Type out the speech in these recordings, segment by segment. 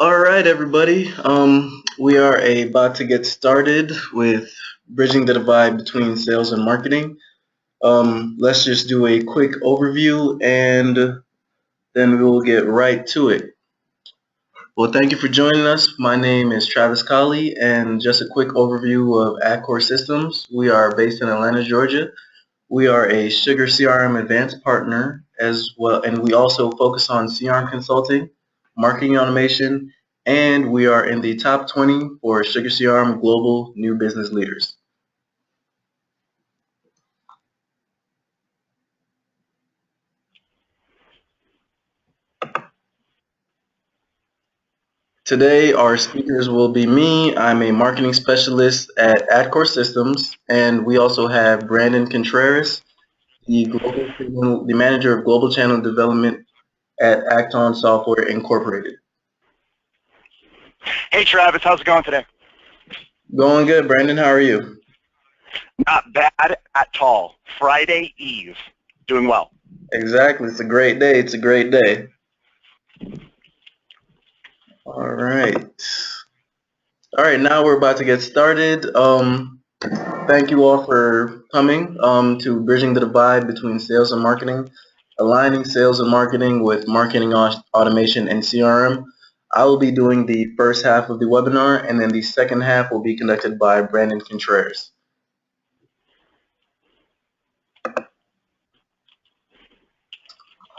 All right, everybody. We are about to get started with bridging the divide between sales and marketing. Let's just do a quick overview and then we will get right to it. Well, thank you for joining us. My name is Travis Colley, and just a quick overview of Atcore Systems. We are based in Atlanta, Georgia. We are a Sugar CRM Advanced partner as well, and we also focus on CRM consulting, marketing automation, and we are in the top 20 for Sugar CRM Global New Business Leaders. Today, our speakers will be me. I'm a marketing specialist at Atcore Systems, and we also have Brandon Contreras, the manager of global channel development at Acton Software Incorporated. Hey Travis, how's it going today? Going good, Brandon. How are you? Not bad at all. Friday Eve. Doing well. Exactly. It's a great day. It's a great day. All right. All right. Now we're about to get started. Thank you all for coming to Bridging the Divide between sales and marketing, aligning sales and marketing with marketing automation and CRM. I will be doing the first half of the webinar, and then the second half will be conducted by Brandon Contreras.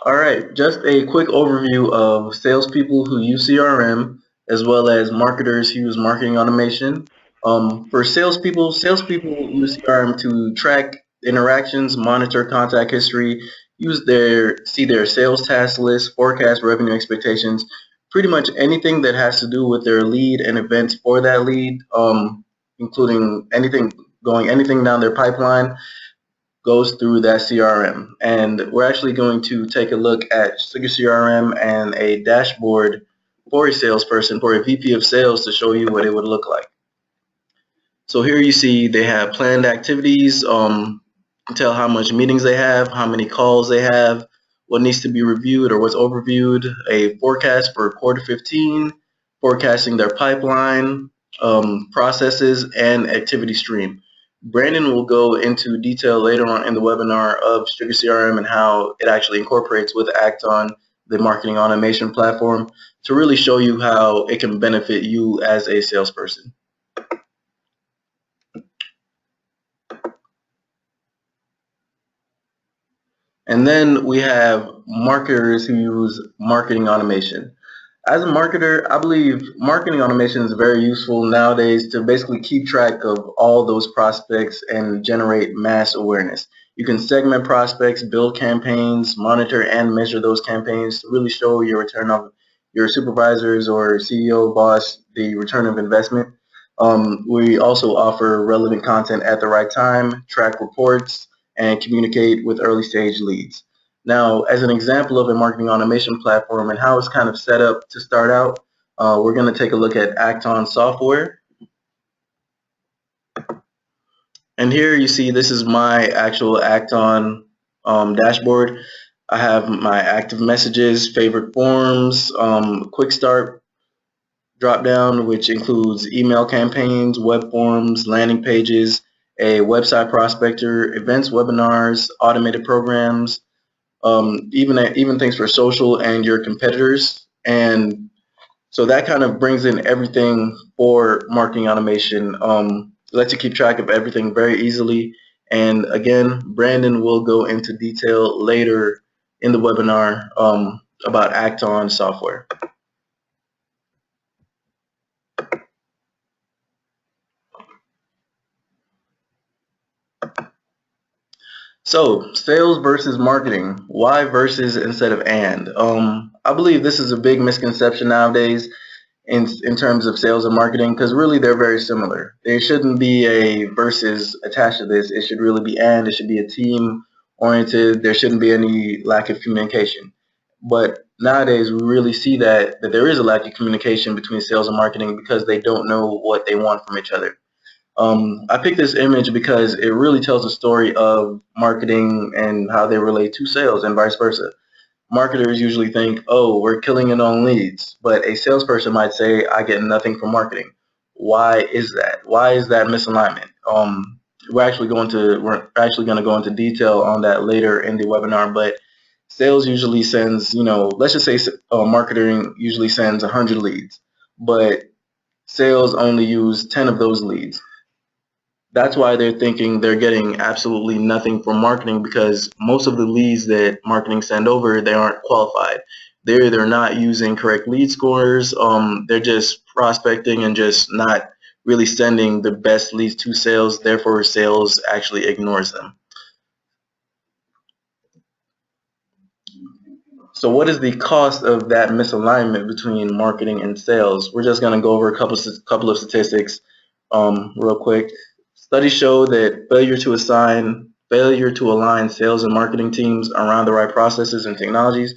All right, just a quick overview of salespeople who use CRM as well as marketers who use marketing automation. For salespeople use CRM to track interactions, monitor contact history, see their sales task list, forecast revenue expectations, pretty much anything that has to do with their lead and events for that lead, including anything down their pipeline goes through that CRM. And we're actually going to take a look at Sugar CRM and a dashboard for a salesperson, for a VP of sales, to show you what it would look like. So here you see they have planned activities, tell how much meetings they have, how many calls they have, what needs to be reviewed or what's overviewed, a forecast for quarter 15, forecasting their pipeline, processes, and activity stream. Brandon will go into detail later on in the webinar of Sugar CRM and how it actually incorporates with Acton, the marketing automation platform, to really show you how it can benefit you as a salesperson. And then we have marketers who use marketing automation. As a marketer, I believe marketing automation is very useful nowadays to basically keep track of all those prospects and generate mass awareness. You can segment prospects, build campaigns, monitor and measure those campaigns to really show your return of your supervisors or CEO, boss, the return of investment. We also offer relevant content at the right time, track reports, and communicate with early stage leads. Now, as an example of a marketing automation platform and how it's kind of set up to start out, we're going to take a look at Acton Software. And here you see this is my actual Acton dashboard. I have my active messages, favorite forms, quick start drop down, which includes email campaigns, web forms, landing pages, a website prospector, events, webinars, automated programs, even things for social and your competitors. And so that kind of brings in everything for marketing automation. Lets you keep track of everything very easily. And again, Brandon will go into detail later in the webinar about Acton software. So, sales versus marketing. Why versus instead of and? I believe this is a big misconception nowadays in terms of sales and marketing, because really they're very similar. There shouldn't be a versus attached to this. It should really be and. It should be a team oriented. There shouldn't be any lack of communication. But nowadays we really see that there is a lack of communication between sales and marketing because they don't know what they want from each other. I picked this image because it really tells a story of marketing and how they relate to sales and vice versa. Marketers usually think, oh, we're killing it on leads, but a salesperson might say, I get nothing from marketing. Why is that? Why is that misalignment? We're actually going to go into detail on that later in the webinar, but sales usually sends, let's just say marketing usually sends 100 leads, but sales only use 10 of those leads. That's why they're thinking they're getting absolutely nothing from marketing, because most of the leads that marketing send over, they aren't qualified. They're not using correct lead scores. They're just prospecting and just not really sending the best leads to sales. Therefore, sales actually ignores them. So what is the cost of that misalignment between marketing and sales? We're just going to go over a couple of statistics real quick. Studies show that failure to align sales and marketing teams around the right processes and technologies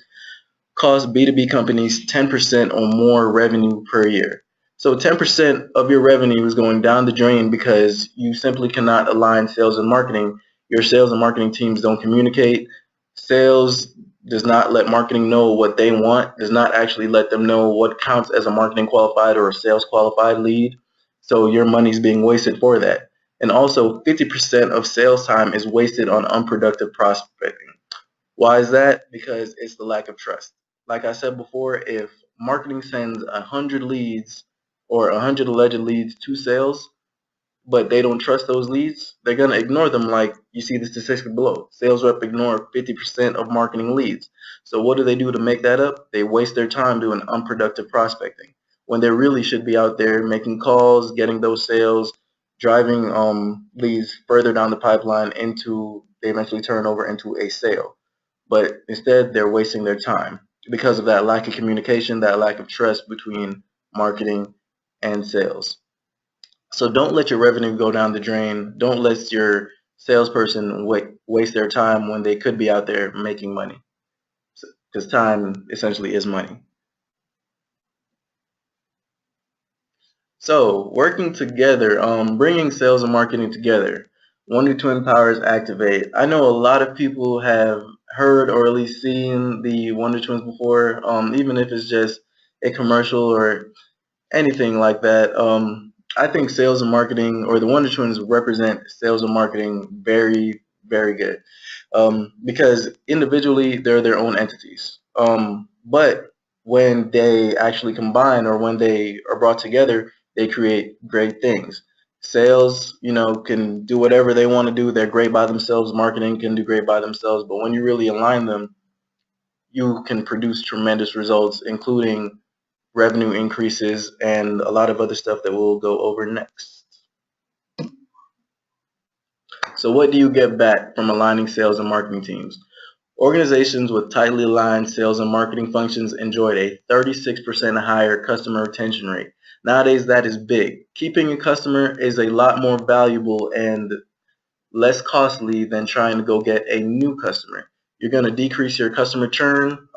cost B2B companies 10% or more revenue per year. So 10% of your revenue is going down the drain because you simply cannot align sales and marketing. Your sales and marketing teams don't communicate. Sales does not let marketing know what they want, does not actually let them know what counts as a marketing qualified or a sales qualified lead. So your money's being wasted for that. And also 50% of sales time is wasted on unproductive prospecting. Why is that? Because it's the lack of trust. Like I said before, if marketing sends 100 leads or 100 alleged leads to sales, but they don't trust those leads, they're going to ignore them, like you see the statistic below. Sales rep ignore 50% of marketing leads. So what do they do to make that up? They waste their time doing unproductive prospecting when they really should be out there making calls, getting those sales, driving leads further down the pipeline into they eventually turn over into a sale. But instead, they're wasting their time because of that lack of communication, that lack of trust between marketing and sales. So don't let your revenue go down the drain. Don't let your salesperson waste their time when they could be out there making money, because time essentially is money. So working together, bringing sales and marketing together. Wonder Twin powers activate. I know a lot of people have heard or at least seen the Wonder Twins before, even if it's just a commercial or anything like that. I think sales and marketing, or the Wonder Twins, represent sales and marketing very, very good, because individually they're their own entities. But when they actually combine, or when they are brought together, they create great things. Sales, can do whatever they want to do. They're great by themselves. Marketing can do great by themselves. But when you really align them, you can produce tremendous results, including revenue increases and a lot of other stuff that we'll go over next. So what do you get back from aligning sales and marketing teams? Organizations with tightly aligned sales and marketing functions enjoyed a 36% higher customer retention rate. Nowadays, that is big. Keeping a customer is a lot more valuable and less costly than trying to go get a new customer. You're going to decrease your customer churn,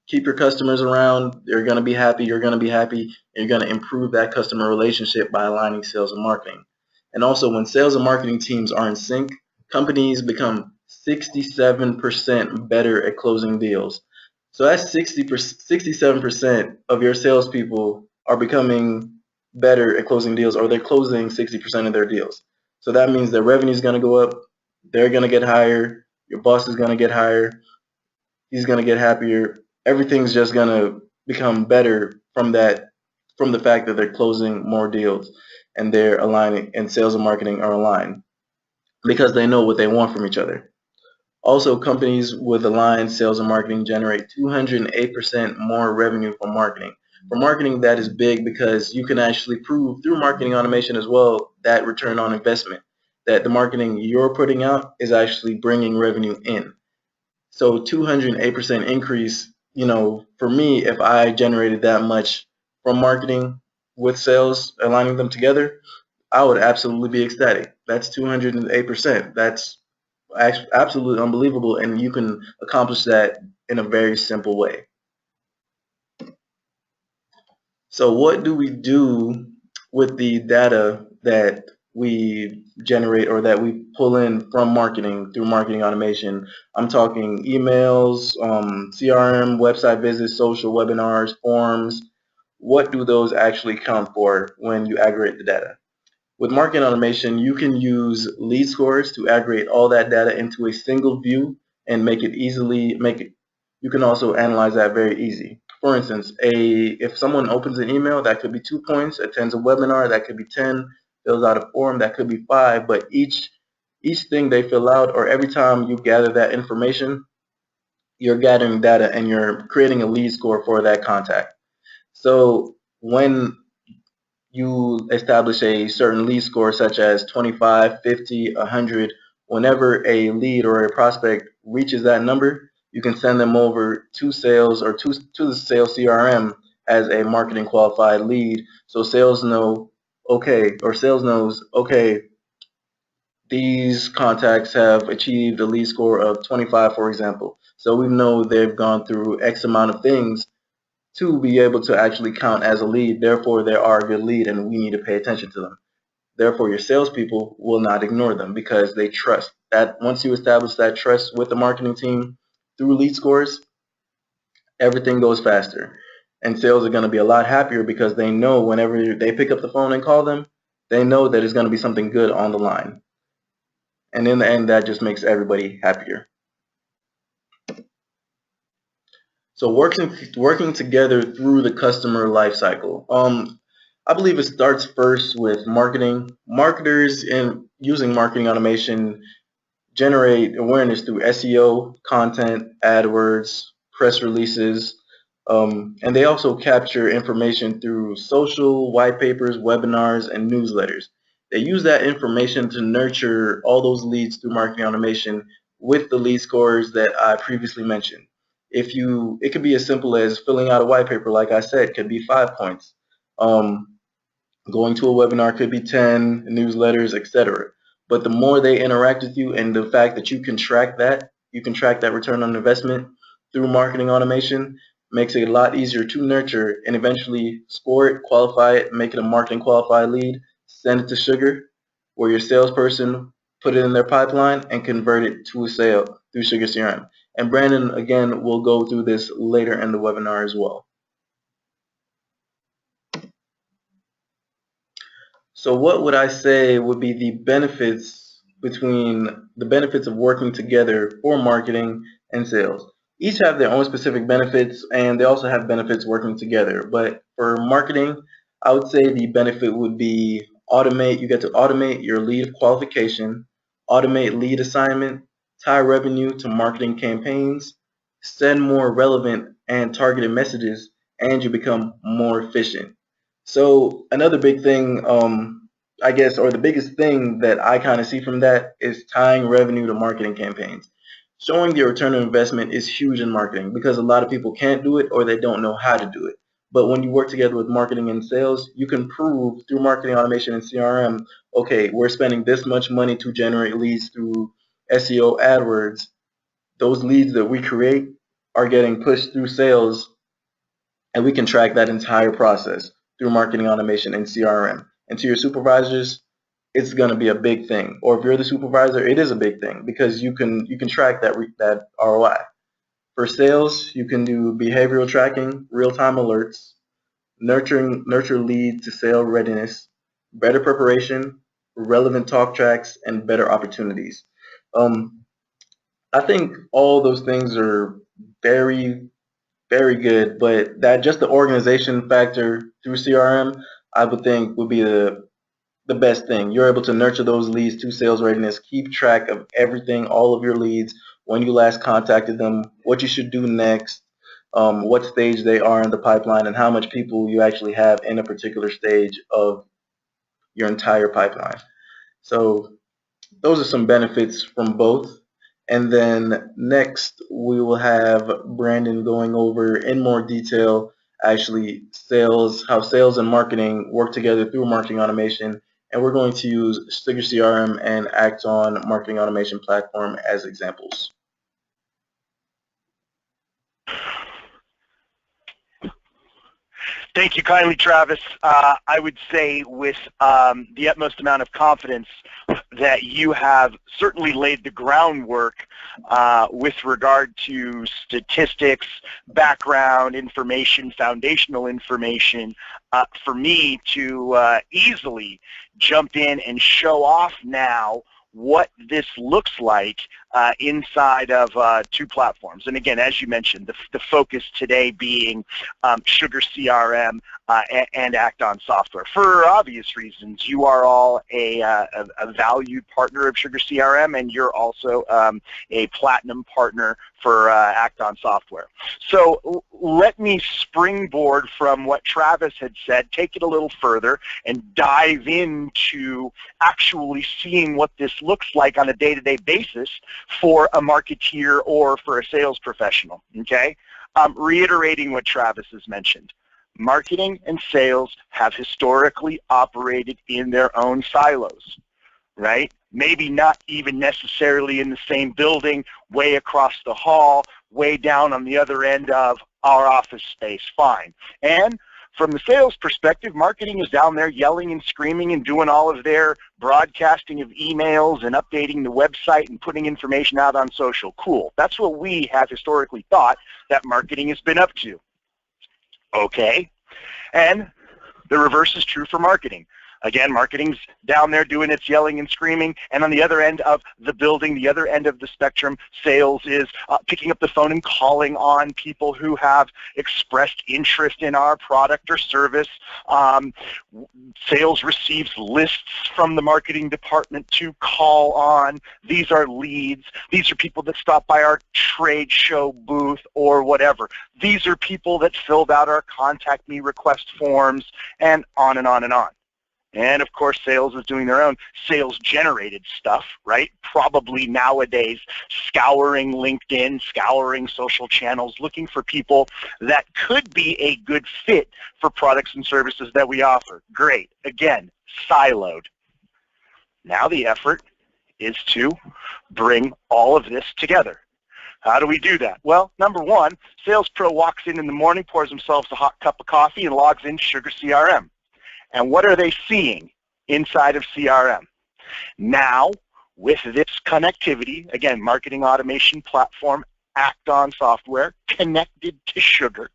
keep your customers around, they're going to be happy, you're going to be happy, and you're going to improve that customer relationship by aligning sales and marketing. And also, when sales and marketing teams are in sync, companies become 67% better at closing deals. So that's 67% of your salespeople are becoming better at closing deals, or they're closing 60% of their deals. So that means their revenue is going to go up, they're going to get higher, your boss is going to get higher, he's going to get happier. Everything's just going to become better from the fact that they're closing more deals and they're aligning, and sales and marketing are aligned because they know what they want from each other. Also, companies with aligned sales and marketing generate 208% more revenue from marketing. For marketing, that is big because you can actually prove through marketing automation as well that return on investment, that the marketing you're putting out is actually bringing revenue in. So 208% increase, for me, if I generated that much from marketing with sales, aligning them together, I would absolutely be ecstatic. That's 208%. That's absolutely unbelievable, and you can accomplish that in a very simple way. So what do we do with the data that we generate or that we pull in from marketing through marketing automation. I'm talking emails, CRM, website visits, social webinars, forms. What do those actually count for when you aggregate the data? With marketing automation, you can use lead scores to aggregate all that data into a single view and make it. You can also analyze that very easy. For instance, if someone opens an email, that could be 2 points, attends a webinar, that could be 10, fills out a form, that could be 5, but each thing they fill out or every time you gather that information, you're gathering data and you're creating a lead score for that contact. So when you establish a certain lead score such as 25, 50, 100. Whenever a lead or a prospect reaches that number, you can send them over to sales or to the sales CRM as a marketing qualified lead. So sales knows, okay, these contacts have achieved a lead score of 25, for example. So we know they've gone through X amount of things to be able to actually count as a lead. Therefore, they are a good lead and we need to pay attention to them. Therefore, your salespeople will not ignore them because they trust that once you establish that trust with the marketing team through lead scores, everything goes faster. And sales are going to be a lot happier because they know whenever they pick up the phone and call them, they know that it's going to be something good on the line. And in the end, that just makes everybody happier. So working together through the customer life cycle. I believe it starts first with marketing. Marketers in using marketing automation generate awareness through SEO, content, AdWords, press releases, and they also capture information through social, white papers, webinars, and newsletters. They use that information to nurture all those leads through marketing automation with the lead scores that I previously mentioned. It could be as simple as filling out a white paper, like I said, could be 5 points. Um, Going to a webinar could be 10, newsletters, etc. But the more they interact with you and the fact that you can track that return on investment through marketing automation makes it a lot easier to nurture and eventually score it, qualify it, make it a marketing qualified lead, send it to Sugar, where your salesperson put it in their pipeline and convert it to a sale through Sugar CRM. And Brandon, again, will go through this later in the webinar as well. So what would I say would be the benefits of working together for marketing and sales? Each have their own specific benefits and they also have benefits working together. But for marketing, I would say the benefit would be you get to automate your lead qualification, automate lead assignment, tie revenue to marketing campaigns, send more relevant and targeted messages, and you become more efficient. So another big thing, I guess, or the biggest thing that I kind of see from that is tying revenue to marketing campaigns. Showing the return on investment is huge in marketing because a lot of people can't do it or they don't know how to do it. But when you work together with marketing and sales, you can prove through marketing automation and CRM, okay, we're spending this much money to generate leads through SEO AdWords. Those leads that we create are getting pushed through sales and we can track that entire process through marketing automation and CRM. And to your supervisors, it's going to be a big thing. Or if you're the supervisor, it is a big thing because you can track that ROI. For sales, you can do behavioral tracking, real-time alerts, nurture lead to sale readiness, better preparation, relevant talk tracks, and better opportunities. Um, I think all those things are very very good, but that just the organization factor through CRM, I would think would be the best thing. You're able to nurture those leads to sales readiness, keep track of everything, all of your leads, when you last contacted them, what you should do next, what stage they are in the pipeline, and how much people you actually have in a particular stage of your entire pipeline. So those are some benefits from both. And then next, we will have Brandon going over in more detail actually how sales and marketing work together through marketing automation. And we're going to use Sticker CRM and Acton marketing automation platform as examples. Thank you kindly, Travis. I would say with the utmost amount of confidence that you have certainly laid the groundwork with regard to statistics, background information, foundational information, for me to easily jump in and show off now what this looks like inside of two platforms. And again, as you mentioned, the focus today being Sugar CRM and Acton software. For obvious reasons, you are all a valued partner of Sugar CRM, and you're also a platinum partner for Acton software. So let me springboard from what Travis had said, take it a little further, and dive into actually seeing what this looks like on a day-to-day basis for a marketeer or for a sales professional, okay? Reiterating what Travis has mentioned. Marketing and sales have historically operated in their own silos, right? Maybe not even necessarily in the same building, way across the hall, way down on the other end of our office space, fine. And from the sales perspective, marketing is down there yelling and screaming and doing all of their broadcasting of emails and updating the website and putting information out on social. Cool. That's what we have historically thought that marketing has been up to. Okay. And the reverse is true for marketing. Again, marketing's down there doing its yelling and screaming, and on the other end of the building, the other end of the spectrum, sales is picking up the phone and calling on people who have expressed interest in our product or service. Sales receives lists from the marketing department to call on. These are leads. These are people that stop by our trade show booth or whatever. These are people that filled out our contact me request forms, and on and on and on. And of course, sales is doing their own sales-generated stuff, right? Probably nowadays scouring LinkedIn, scouring social channels, looking for people that could be a good fit for products and services that we offer. Great. Again, siloed. Now the effort is to bring all of this together. How do we do that? Well, number one, Sales Pro walks in the morning, pours themselves a hot cup of coffee, and logs into Sugar CRM. And what are they seeing inside of CRM? Now, with this connectivity, again, marketing automation platform, Acton software, connected to Sugar,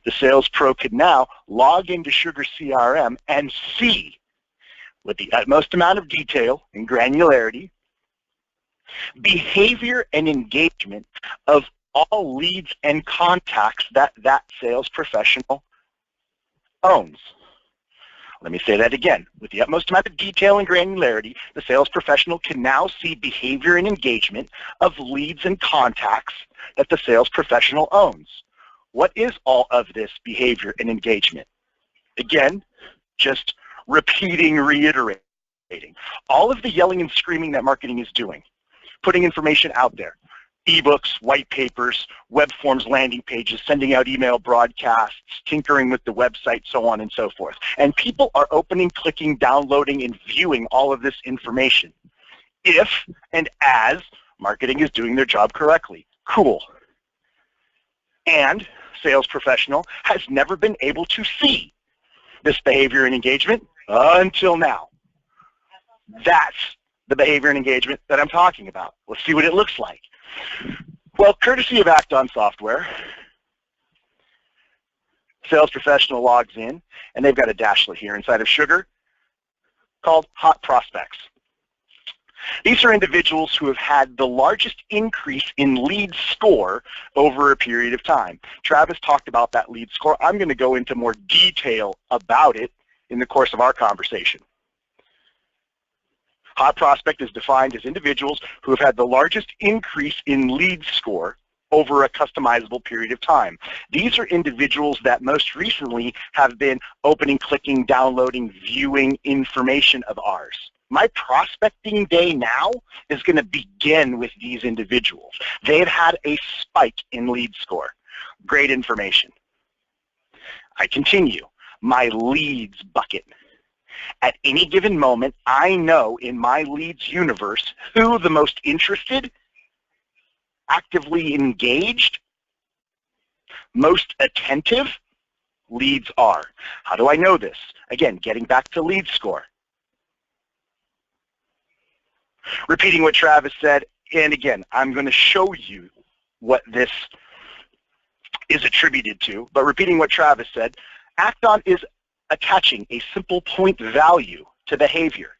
the Sales Pro could now log into Sugar CRM and see, with the utmost amount of detail and granularity, behavior and engagement of all leads and contacts that that sales professional owns. Let me say that again. With the utmost amount of detail and granularity, the sales professional can now see behavior and engagement of leads and contacts that the sales professional owns. What is all of this behavior and engagement? Again, just repeating, reiterating. All of the yelling and screaming that marketing is doing, putting information out there. Ebooks, white papers, web forms, landing pages, sending out email broadcasts, tinkering with the website, so on and so forth. And people are opening, clicking, downloading, and viewing all of this information if and as marketing is doing their job correctly. Cool. And sales professional has never been able to see this behavior and engagement until now. That's the behavior and engagement that I'm talking about. Let's see what it looks like. Well, courtesy of Acton software, sales professional logs in, and they've got a dashlet here inside of Sugar called Hot Prospects. These are individuals who have had the largest increase in lead score over a period of time. Travis talked about that lead score. I'm going to go into more detail about it in the course of our conversation. Hot prospect is defined as individuals who have had the largest increase in lead score over a customizable period of time. These are individuals that most recently have been opening, clicking, downloading, viewing information of ours. My prospecting day now is going to begin with these individuals. They've had a spike in lead score. Great information. I continue. My leads bucket. At any given moment, I know in my leads universe who the most interested, actively engaged, most attentive, leads are. How do I know this? Again, getting back to lead score. Repeating what Travis said, and again, I'm going to show you what this is attributed to, but repeating what Travis said, Act-On is attaching a simple point value to behavior.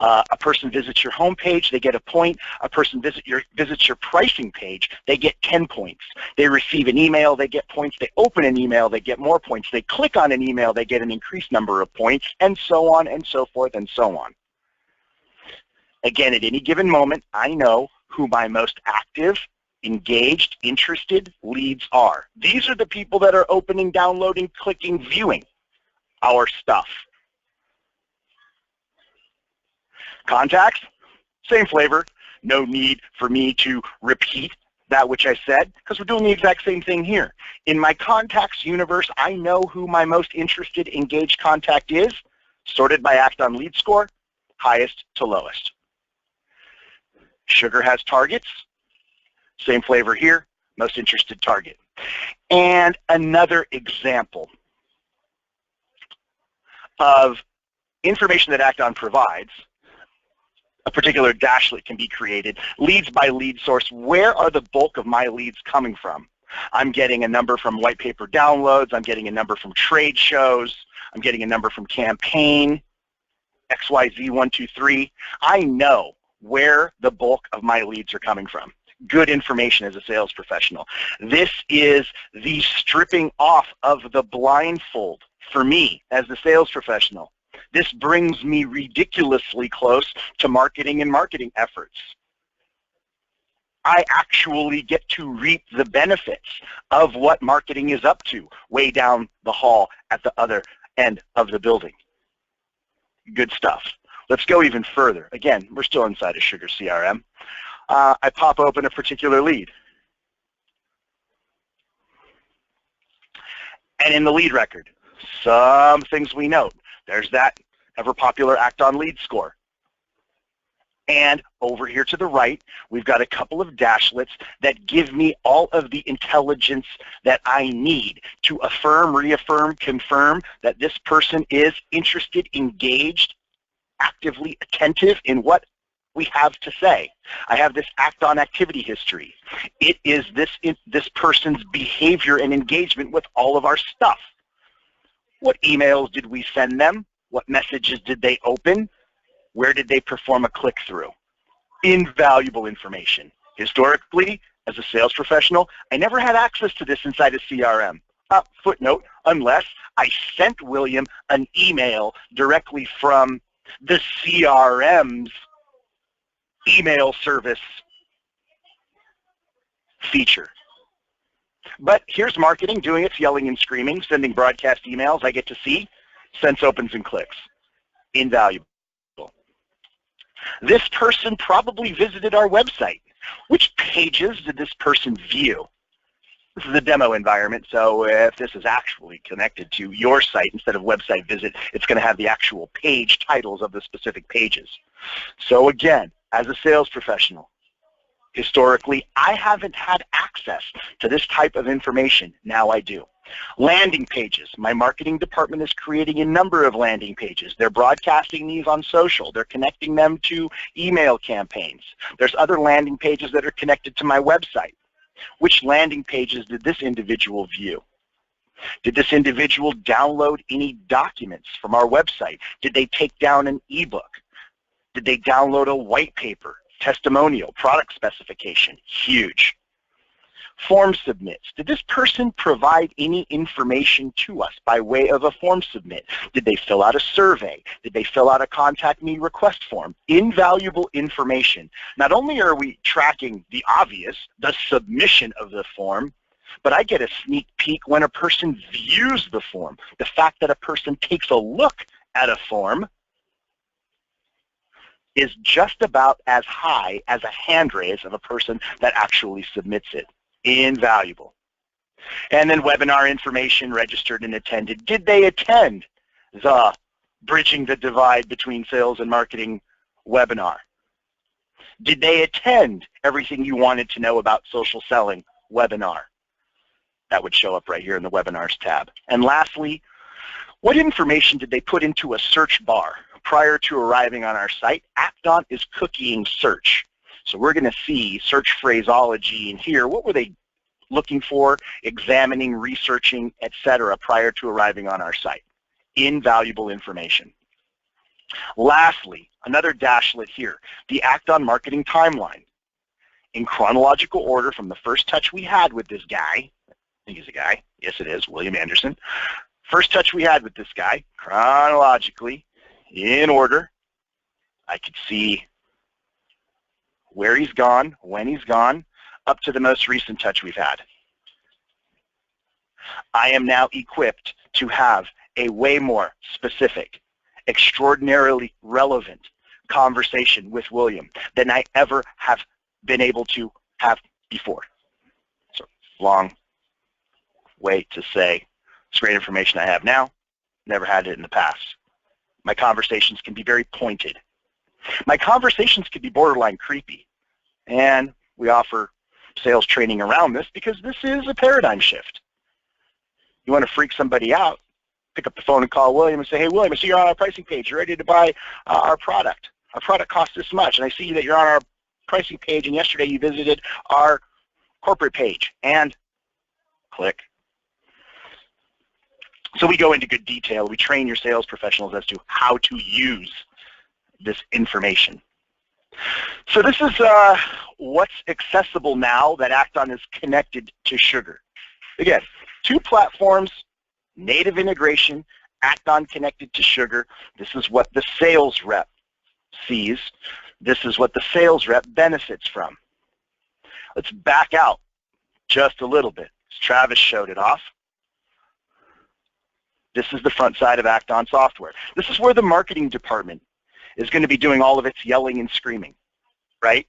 A person visits your homepage, they get a point. A person visits your pricing page, they get 10 points. They receive an email, they get points. They open an email, they get more points. They click on an email, they get an increased number of points, and so on and so forth and so on. Again, at any given moment, I know who my most active, engaged, interested leads are. These are the people that are opening, downloading, clicking, viewing our stuff. Contacts, same flavor. No need for me to repeat that which I said, because we're doing the exact same thing here. In my contacts universe, I know who my most interested, engaged contact is, sorted by Act-On lead score, highest to lowest. Sugar has targets, same flavor here, most interested target. And another example of information that Act-On provides, a particular dashlet can be created, leads by lead source. Where are the bulk of my leads coming from? I'm getting a number from white paper downloads. I'm getting a number from trade shows. I'm getting a number from campaign, XYZ123. I know where the bulk of my leads are coming from. Good information as a sales professional. This is the stripping off of the blindfold for me as the sales professional. This brings me ridiculously close to marketing and marketing efforts. I actually get to reap the benefits of what marketing is up to way down the hall at the other end of the building. Good stuff. Let's go even further. Again, we're still inside of Sugar CRM. I pop open a particular lead. And in the lead record, some things we note. There's that ever-popular Act-On lead score. And over here to the right, we've got a couple of dashlets that give me all of the intelligence that I need to affirm, reaffirm, confirm that this person is interested, engaged, actively attentive in what we have to say. I have this Act-On activity history. It is this person's behavior and engagement with all of our stuff. What emails did we send them? What messages did they open? Where did they perform a click-through? Invaluable information. Historically, as a sales professional, I never had access to this inside of CRM. Footnote, unless I sent William an email directly from the CRM's email service feature. But here's marketing doing its yelling and screaming, sending broadcast emails I get to see, sense opens and clicks. Invaluable. This person probably visited our website. Which pages did this person view? This is a demo environment, so if this is actually connected to your site instead of website visit, it's going to have the actual page titles of the specific pages. So again, as a sales professional, historically, I haven't had access to this type of information. Now I do. Landing pages. My marketing department is creating a number of landing pages. They're broadcasting these on social. They're connecting them to email campaigns. There's other landing pages that are connected to my website. Which landing pages did this individual view? Did this individual download any documents from our website? Did they take down an ebook? Did they download a white paper, testimonial, product specification? Huge. Form submits. Did this person provide any information to us by way of a form submit? Did they fill out a survey? Did they fill out a contact me request form? Invaluable information. Not only are we tracking the obvious, the submission of the form, but I get a sneak peek when a person views the form. The fact that a person takes a look at a form is just about as high as a hand raise of a person that actually submits it. Invaluable. And then webinar information, registered and attended. Did they attend the Bridging the Divide Between Sales and Marketing webinar? Did they attend Everything You Wanted to Know About Social Selling webinar? that would show up right here in the Webinars tab. And lastly, what information did they put into a search bar prior to arriving on our site? Acton is cookieing search. So we're going to see search phraseology in here. What were they looking for, examining, researching, etc. prior to arriving on our site? Invaluable information. Lastly, another dashlet here, the Acton marketing timeline. In chronological order from the first touch we had with this guy, I think he's a guy, yes it is, William Anderson. First touch we had with this guy, chronologically, in order, I could see where he's gone, when he's gone, up to the most recent touch we've had. I am now equipped to have a way more specific, extraordinarily relevant conversation with William than I ever have been able to have before. So long way to say it's great information I have now, never had it in the past. My conversations can be very pointed. My conversations can be borderline creepy, and we offer sales training around this because this is a paradigm shift. You want to freak somebody out, pick up the phone and call William and say, hey, William, I see you're on our pricing page. You're ready to buy our product. Our product costs this much, and I see that you're on our pricing page, and yesterday you visited our corporate page, and click. So we go into good detail. We train your sales professionals as to how to use this information. So this is what's accessible now that Acton is connected to Sugar. Again, 2 platforms, native integration, Acton connected to Sugar. This is what the sales rep sees. This is what the sales rep benefits from. Let's back out just a little bit. Travis showed it off. This is the front side of Acton software. This is where the marketing department is going to be doing all of its yelling and screaming, right?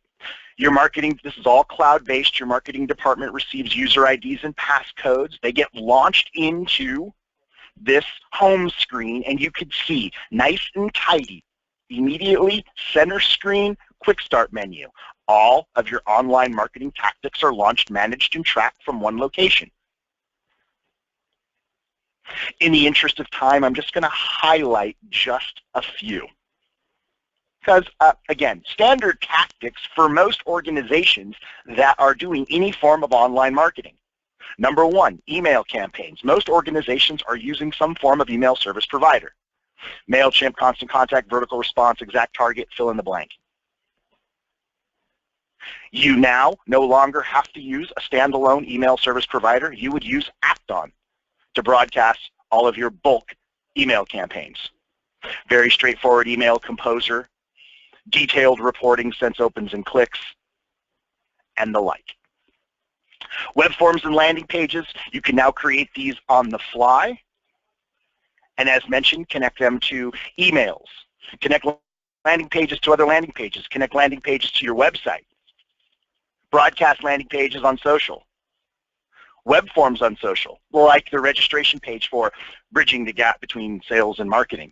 Your marketing, this is all cloud-based. Your marketing department receives user IDs and passcodes. They get launched into this home screen, and you could see nice and tidy, immediately center screen, quick start menu. All of your online marketing tactics are launched, managed, and tracked from one location. In the interest of time, I'm just going to highlight just a few. Because, again, standard tactics for most organizations that are doing any form of online marketing. Number 1, email campaigns. Most organizations are using some form of email service provider. MailChimp, Constant Contact, Vertical Response, Exact Target, fill in the blank. You now no longer have to use a standalone email service provider. You would use Acton to broadcast all of your bulk email campaigns. Very straightforward email composer, detailed reporting, sense opens and clicks, and the like. Web forms and landing pages, you can now create these on the fly. And as mentioned, connect them to emails. Connect landing pages to other landing pages. Connect landing pages to your website. Broadcast landing pages on social. Web forms on social, like the registration page for bridging the gap between sales and marketing.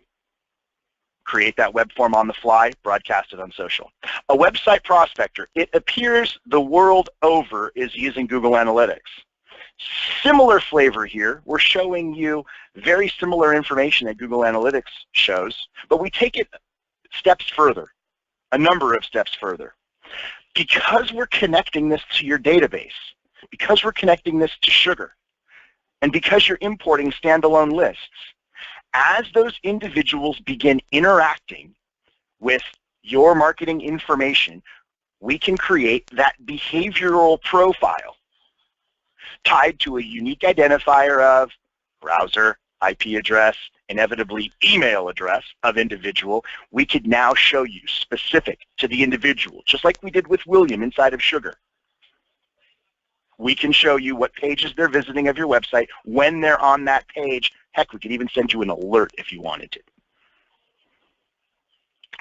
Create that web form on the fly, broadcast it on social. A website prospector, it appears the world over is using Google Analytics. Similar flavor here. We're showing you very similar information that Google Analytics shows, but we take it steps further, a number of steps further. Because we're connecting this to your database, because we're connecting this to Sugar, and because you're importing standalone lists, as those individuals begin interacting with your marketing information, we can create that behavioral profile tied to a unique identifier of browser, IP address, inevitably email address of individual. We could now show you specific to the individual, just like we did with William inside of Sugar. We can show you what pages they're visiting of your website, when they're on that page. Heck, we could even send you an alert if you wanted to.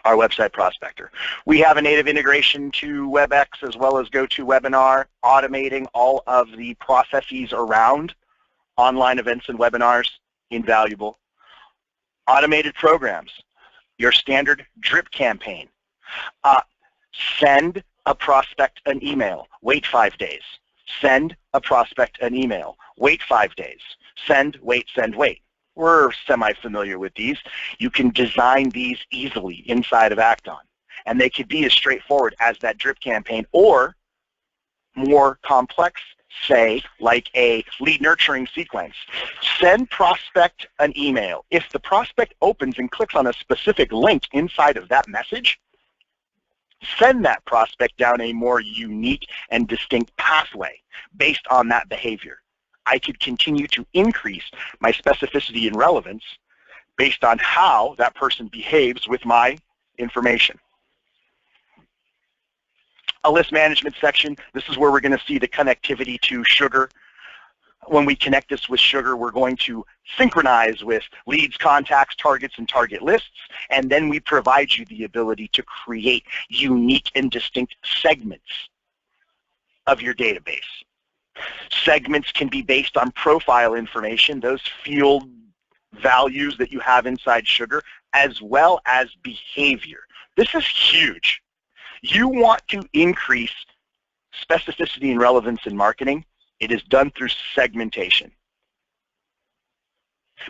Our website prospector. We have a native integration to WebEx as well as GoToWebinar, automating all of the processes around online events and webinars. Invaluable. Automated programs. Your standard drip campaign. Send a prospect an email. Wait 5 days. Send a prospect an email. Wait 5 days. Send, wait, send, wait. We're semi-familiar with these. You can design these easily inside of Acton. And they could be as straightforward as that drip campaign, or more complex, say, like a lead nurturing sequence. Send prospect an email. If the prospect opens and clicks on a specific link inside of that message, send that prospect down a more unique and distinct pathway based on that behavior. I could continue to increase my specificity and relevance based on how that person behaves with my information. A list management section, this is where we're going to see the connectivity to Sugar. When we connect this with Sugar, we're going to synchronize with leads, contacts, targets, and target lists, and then we provide you the ability to create unique and distinct segments of your database. Segments can be based on profile information, those field values that you have inside Sugar, as well as behavior. This is huge. You want to increase specificity and relevance in marketing. It is done through segmentation.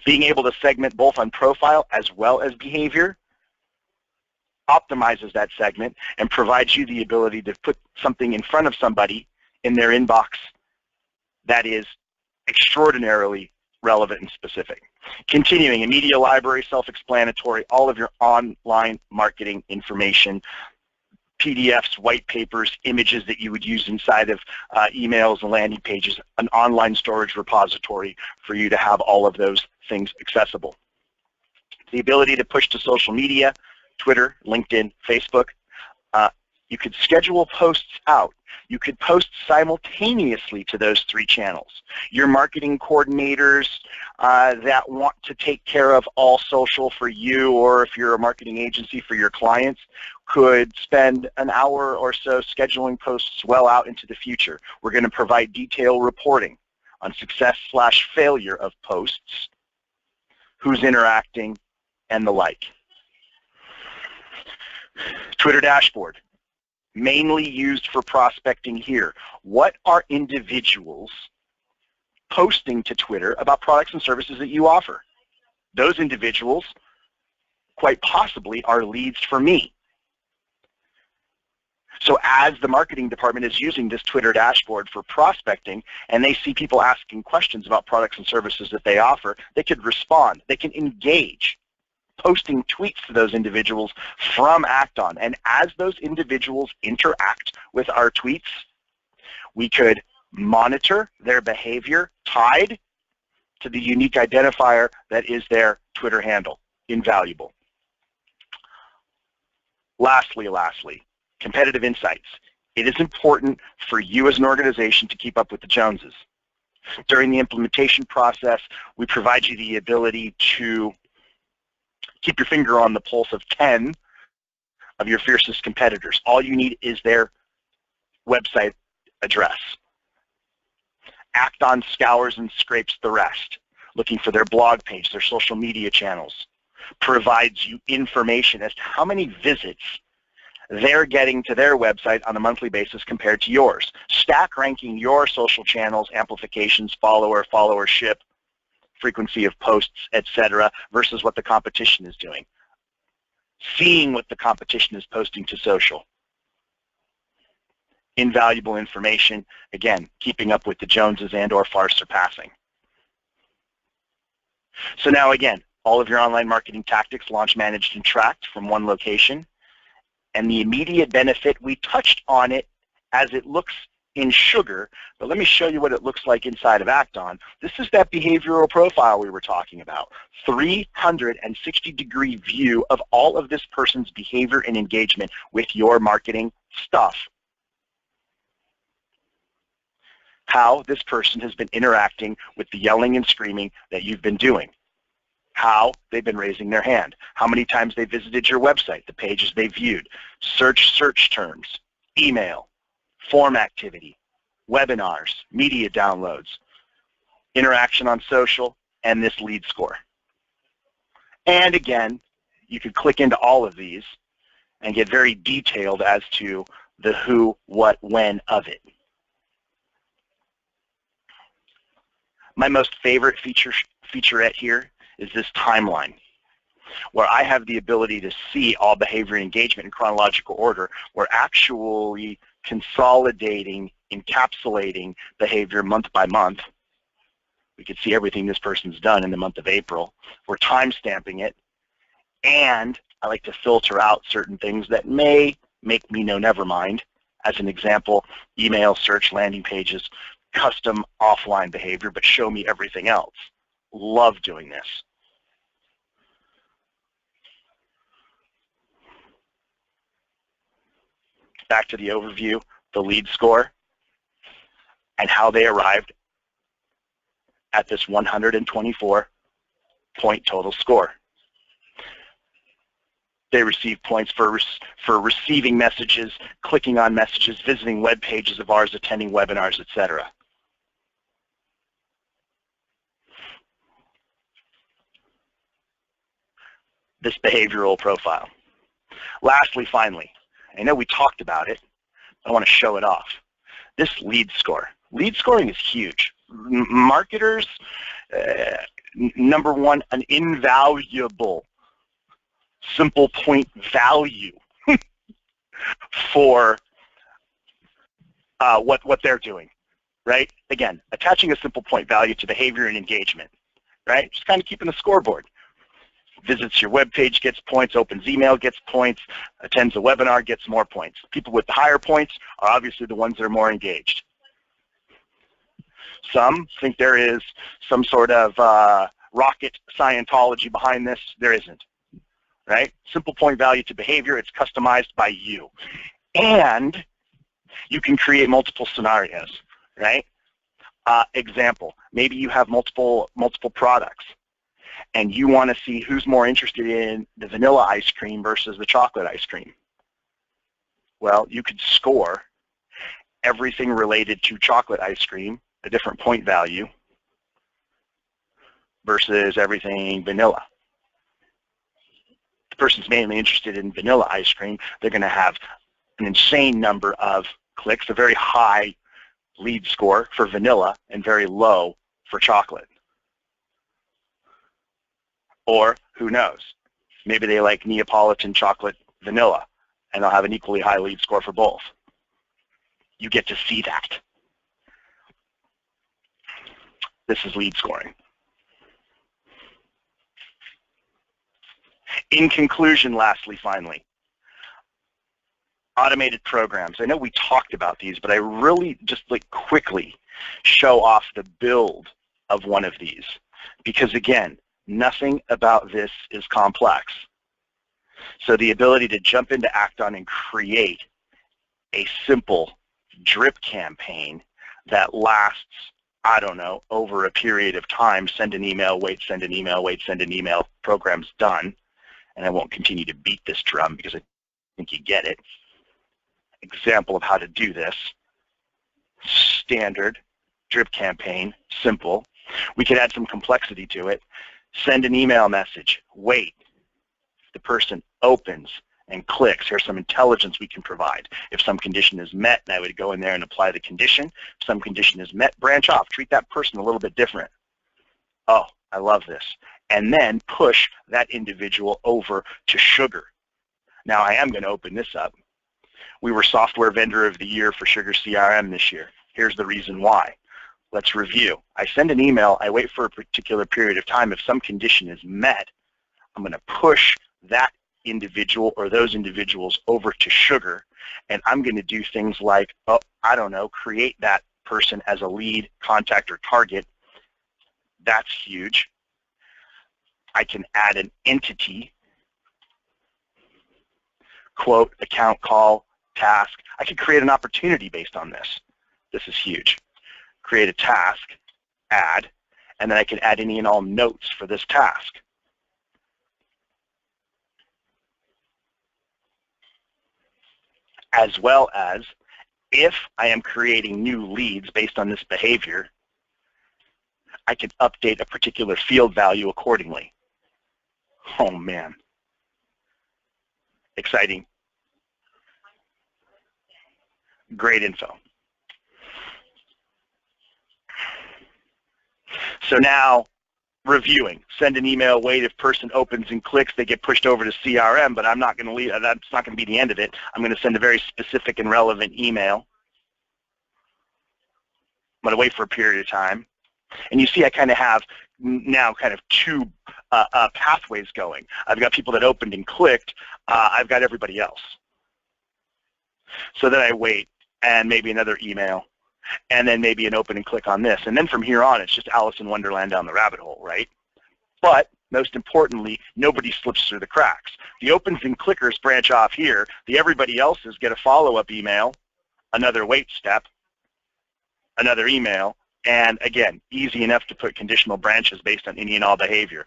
Being able to segment both on profile as well as behavior optimizes that segment and provides you the ability to put something in front of somebody in their inbox that is extraordinarily relevant and specific. Continuing, a media library, self-explanatory, all of your online marketing information, PDFs, white papers, images that you would use inside of emails and landing pages, an online storage repository for you to have all of those things accessible. The ability to push to social media, Twitter, LinkedIn, Facebook. You could schedule posts out. You could post simultaneously to those 3 channels. Your marketing coordinators that want to take care of all social for you, or if you're a marketing agency for your clients, could spend an hour or so scheduling posts well out into the future. We're going to provide detailed reporting on success/failure of posts, who's interacting, and the like. Twitter dashboard, mainly used for prospecting here. What are individuals posting to Twitter about products and services that you offer? Those individuals quite possibly are leads for me. So as the marketing department is using this Twitter dashboard for prospecting and they see people asking questions about products and services that they offer, they could respond. They can engage, posting tweets to those individuals from Acton. And as those individuals interact with our tweets, we could monitor their behavior tied to the unique identifier that is their Twitter handle. Invaluable. Lastly, competitive insights. It is important for you as an organization to keep up with the Joneses. During the implementation process, we provide you the ability to keep your finger on the pulse of 10 of your fiercest competitors. All you need is their website address. Acton scours and scrapes the rest, looking for their blog page, their social media channels, provides you information as to how many visits they're getting to their website on a monthly basis compared to yours. Stack ranking your social channels, amplifications, followership, frequency of posts, etc., versus what the competition is doing. Seeing what the competition is posting to social. Invaluable information, again, keeping up with the Joneses and or far surpassing. So now again, all of your online marketing tactics launched, managed, and tracked from one location. And the immediate benefit, we touched on it as it looks in Sugar, but let me show you what it looks like inside of Acton. This is that behavioral profile we were talking about. 360-degree view of all of this person's behavior and engagement with your marketing stuff. How this person has been interacting with the yelling and screaming that you've been doing. How they've been raising their hand, how many times they visited your website, the pages they viewed, search terms, email, form activity, webinars, media downloads, interaction on social, and this lead score. And again, you could click into all of these and get very detailed as to the who, what, when of it. My most favorite featurette here is this timeline, where I have the ability to see all behavior and engagement in chronological order. We're actually consolidating, encapsulating behavior month by month. We could see everything this person's done in the month of April. We're time-stamping it, and I like to filter out certain things that may make me know never mind. As an example, email, search, landing pages, custom offline behavior, but show me everything else. Love doing this. Back to the overview, the lead score, and how they arrived at this 124-point total score. They receive points for receiving messages, clicking on messages, visiting web pages of ours, attending webinars, etc. This behavioral profile. Lastly, finally, I know we talked about it, but I want to show it off. This lead score. Lead scoring is huge. Marketers, number one, an invaluable simple point value for what they're doing, right? Again, attaching a simple point value to behavior and engagement, right? Just kind of keeping a scoreboard. Visits your web page, gets points, opens email, gets points, attends a webinar, gets more points. People with the higher points are obviously the ones that are more engaged. Some think there is some sort of rocket Scientology behind this. There isn't, right? Simple point value to behavior. It's customized by you. And you can create multiple scenarios, right? Example, maybe you have multiple products, and you want to see who's more interested in the vanilla ice cream versus the chocolate ice cream. Well, you could score everything related to chocolate ice cream, a different point value, versus everything vanilla. The person's mainly interested in vanilla ice cream. They're going to have an insane number of clicks, a very high lead score for vanilla and very low for chocolate. Or, who knows, maybe they like Neapolitan chocolate vanilla, and they'll have an equally high lead score for both. You get to see that. This is lead scoring. In conclusion, lastly, finally, automated programs. I know we talked about these, but I really just quickly show off the build of one of these, because again, nothing about this is complex. So the ability to jump into Acton and create a simple drip campaign that lasts, I don't know, over a period of time, send an email, wait, send an email, wait, send an email, program's done. And I won't continue to beat this drum because I think you get it. Example of how to do this. Standard drip campaign, simple. We could add some complexity to it. Send an email message, wait. The person opens and clicks. Here's some intelligence we can provide. If some condition is met, I would go in there and apply the condition. If some condition is met, branch off. Treat that person a little bit different. Oh, I love this. And then push that individual over to Sugar. Now, I am going to open this up. We were Software Vendor of the Year for Sugar CRM this year. Here's the reason why. Let's review. I send an email. I wait for a particular period of time. If some condition is met, I'm going to push that individual or those individuals over to Sugar, and I'm going to do things like, oh, I don't know, create that person as a lead, contact, or target. That's huge. I can add an entity, quote, account, call, task. I can create an opportunity based on this. This is huge. Create a task, add, and then I can add any and all notes for this task. As well as, if I am creating new leads based on this behavior, I can update a particular field value accordingly. Oh man. Exciting. Great info. So now, reviewing, send an email, wait, if person opens and clicks, they get pushed over to CRM, but I'm not going to leave, that's not going to be the end of it. I'm going to send a very specific and relevant email. I'm going to wait for a period of time. And you see I kind of have now kind of two pathways going. I've got people that opened and clicked. I've got everybody else. So then I wait, and maybe another email, and then maybe an open and click on this. And then from here on, it's just Alice in Wonderland down the rabbit hole, right? But most importantly, nobody slips through the cracks. The opens and clickers branch off here. The everybody else's get a follow-up email, another wait step, another email, and again, easy enough to put conditional branches based on any and all behavior.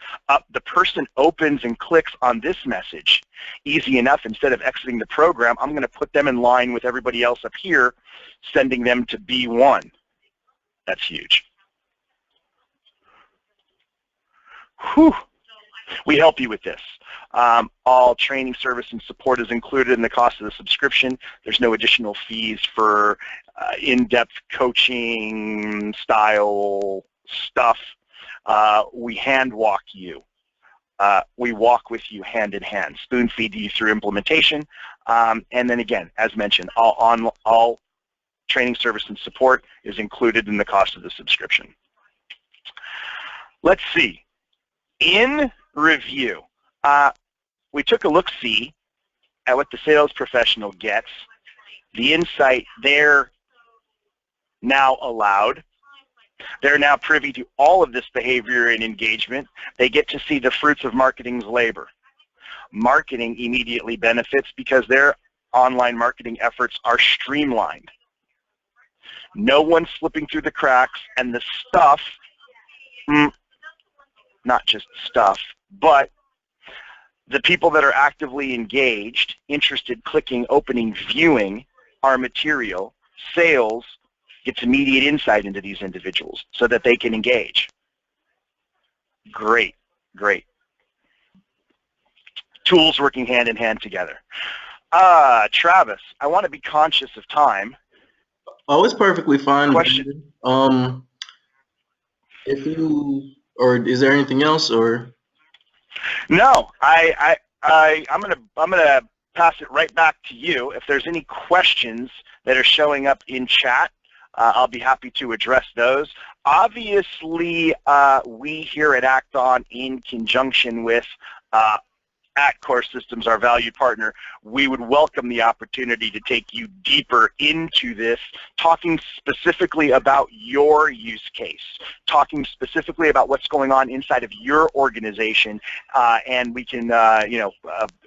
The person opens and clicks on this message. Easy enough, instead of exiting the program, I'm going to put them in line with everybody else up here, sending them to B1. That's huge. Whew. We help you with this. All training, service, and support is included in the cost of the subscription. There's no additional fees for in-depth coaching style stuff. We hand walk you. We walk with you hand in hand, spoon feed you through implementation. And then again, as mentioned, all training, service, and support is included in the cost of the subscription. Let's see. In review, we took a look-see at what the sales professional gets, the insight they're now allowed. They're now privy to all of this behavior and engagement. They get to see the fruits of marketing's labor. Marketing immediately benefits because their online marketing efforts are streamlined. No one's slipping through the cracks, and the stuff, not just stuff, but the people that are actively engaged, interested, clicking, opening, viewing our material, sales gets immediate insight into these individuals so that they can engage. Great, great. Tools working hand in hand together. Travis, I want to be conscious of time. Oh, it's perfectly fine. Question. If you, or is there anything else, or? No, I'm gonna pass it right back to you. If there's any questions that are showing up in chat, I'll be happy to address those. Obviously, we here at Acton, in conjunction with Atcore Systems, our valued partner, we would welcome the opportunity to take you deeper into this, talking specifically about your use case, talking specifically about what's going on inside of your organization, and we can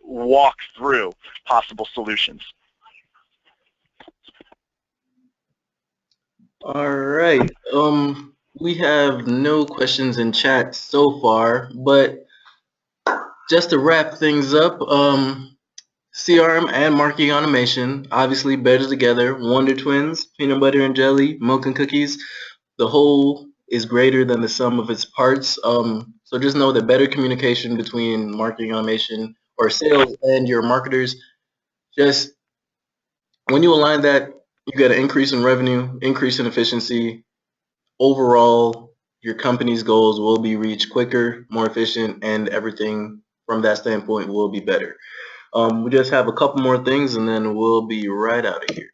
walk through possible solutions. All right. We have no questions in chat so far, but just to wrap things up, CRM and marketing automation, obviously better together. Wonder Twins, peanut butter and jelly, milk and cookies. The whole is greater than the sum of its parts. So just know that better communication between marketing automation or sales and your marketers, just when you align that, you get an increase in revenue, increase in efficiency. Overall, your company's goals will be reached quicker, more efficient, and everything from that standpoint will be better. We just have a couple more things, and then we'll be right out of here.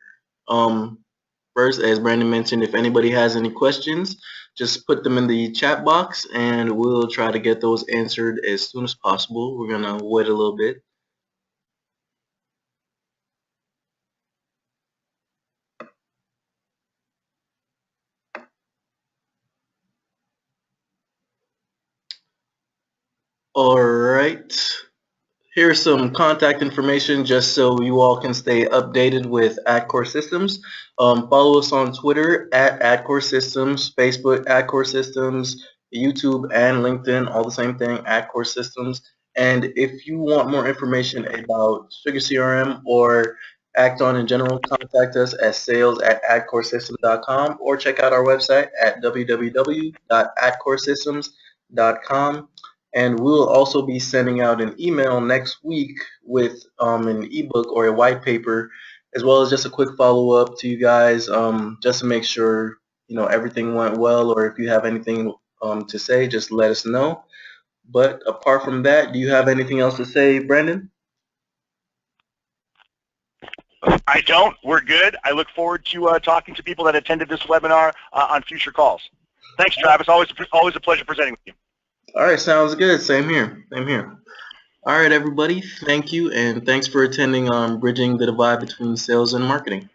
First, as Brandon mentioned, if anybody has any questions, just put them in the chat box, and we'll try to get those answered as soon as possible. We're going to wait a little bit. All right. Here's some contact information just so you all can stay updated with Atcore Systems. Follow us on Twitter at Atcore Systems, Facebook Atcore Systems, YouTube and LinkedIn, all the same thing, Atcore Systems. And if you want more information about Sugar CRM or Acton in general, contact us at sales@atcoresystem.com or check out our website at www.atcoresystems.com. And we'll also be sending out an email next week with an ebook or a white paper, as well as just a quick follow-up to you guys, just to make sure everything went well, or if you have anything to say, just let us know. But apart from that, do you have anything else to say, Brandon? I don't. We're good. I look forward to talking to people that attended this webinar on future calls. Thanks, Travis. Always a pleasure presenting with you. All right, sounds good. Same here. Same here. All right, everybody. Thank you, and thanks for attending Bridging the Divide Between Sales and Marketing.